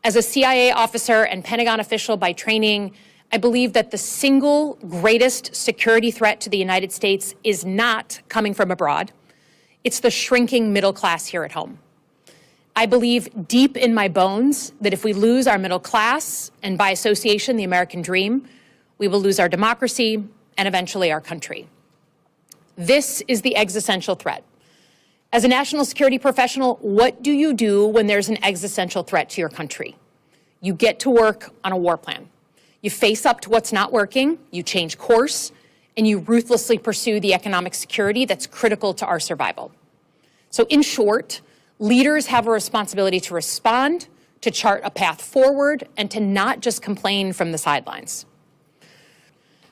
As a CIA officer and Pentagon official by training, I believe that the single greatest security threat to the United States is not coming from abroad. It's the shrinking middle class here at home. I believe deep in my bones that if we lose our middle class, and by association, the American dream, we will lose our democracy and eventually our country. This is the existential threat. As a national security professional, what do you do when there's an existential threat to your country? You get to work on a war plan. You face up to what's not working, you change course, and you ruthlessly pursue the economic security that's critical to our survival. So in short, leaders have a responsibility to respond, to chart a path forward, and to not just complain from the sidelines.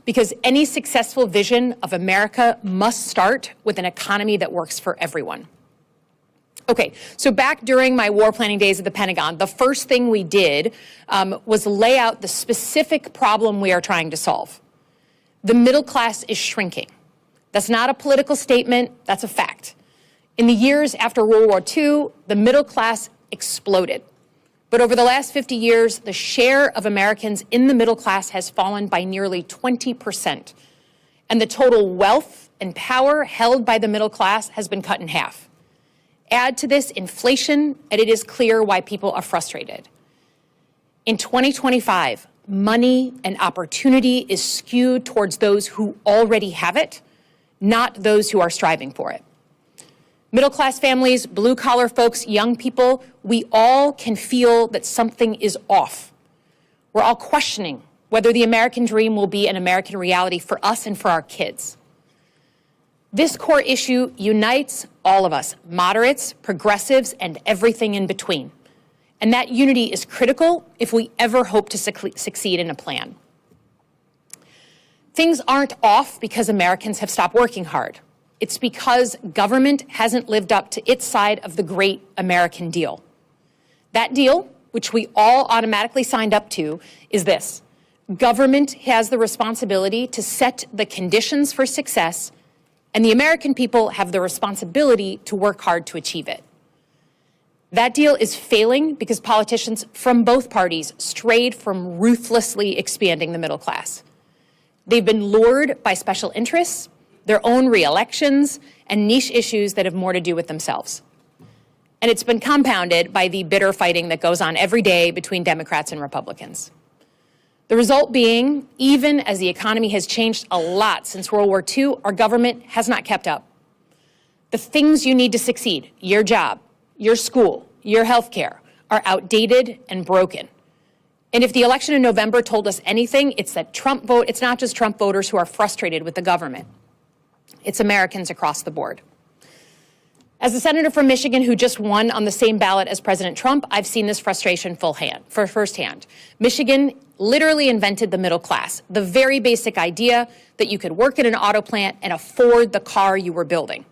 Because any successful vision of America must start with an economy that works for everyone. Okay, so back during my war planning days at the Pentagon, the first thing we did was lay out the specific problem we are trying to solve. The middle class is shrinking. That's not a political statement, that's a fact. In the years after World War II, the middle class exploded. But over the last 50 years, the share of Americans in the middle class has fallen by nearly 20%. And the total wealth and power held by the middle class has been cut in half. Add to this inflation, and it is clear why people are frustrated. In 2025, money and opportunity is skewed towards those who already have it, not those who are striving for it. Middle-class families, blue-collar folks, young people, we all can feel that something is off. We're all questioning whether the American dream will be an American reality for us and for our kids. This core issue unites all of us, moderates, progressives, and everything in between. And that unity is critical if we ever hope to succeed in a plan. Things aren't off because Americans have stopped working hard. It's because government hasn't lived up to its side of the great American deal. That deal, which we all automatically signed up to, is this. Government has the responsibility to set the conditions for success, and the American people have the responsibility to work hard to achieve it. That deal is failing because politicians from both parties strayed from ruthlessly expanding the middle class. They've been lured by special interests, their own re-elections, and niche issues that have more to do with themselves. And it's been compounded by the bitter fighting that goes on every day between Democrats and Republicans. The result being, even as the economy has changed a lot since World War II, our government has not kept up. The things you need to succeed, your job, your school, your health care, are outdated and broken. And if the election in November told us anything, it's that it's not just Trump voters who are frustrated with the government. It's Americans across the board. As a senator from Michigan who just won on the same ballot as President Trump, I've seen this frustration firsthand. Michigan literally invented the middle class, the very basic idea that you could work at an auto plant and afford the car you were building.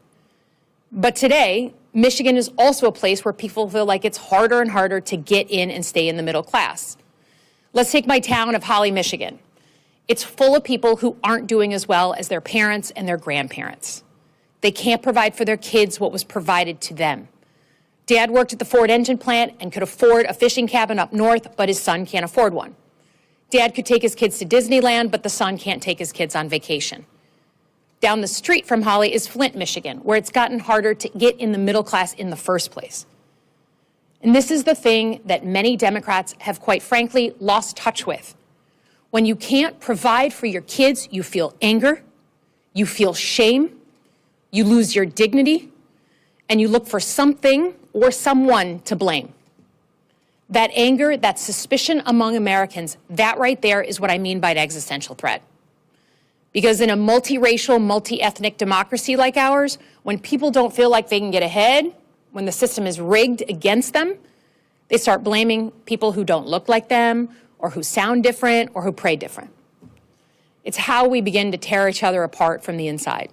But today, Michigan is also a place where people feel like it's harder and harder to get in and stay in the middle class. Let's take my town of Holly, Michigan. It's full of people who aren't doing as well as their parents and their grandparents. They can't provide for their kids what was provided to them. Dad worked at the Ford engine plant and could afford a fishing cabin up north, but his son can't afford one. Dad could take his kids to Disneyland, but the son can't take his kids on vacation. Down the street from Holly is Flint, Michigan, where it's gotten harder to get in the middle class in the first place. And this is the thing that many Democrats have, quite frankly, lost touch with. When you can't provide for your kids, you feel anger, you feel shame, you lose your dignity, and you look for something or someone to blame. That anger, that suspicion among Americans, that right there is what I mean by an existential threat. Because in a multiracial, multi-ethnic democracy like ours, when people don't feel like they can get ahead, when the system is rigged against them, they start blaming people who don't look like them, or who sound different, or who pray different. It's how we begin to tear each other apart from the inside.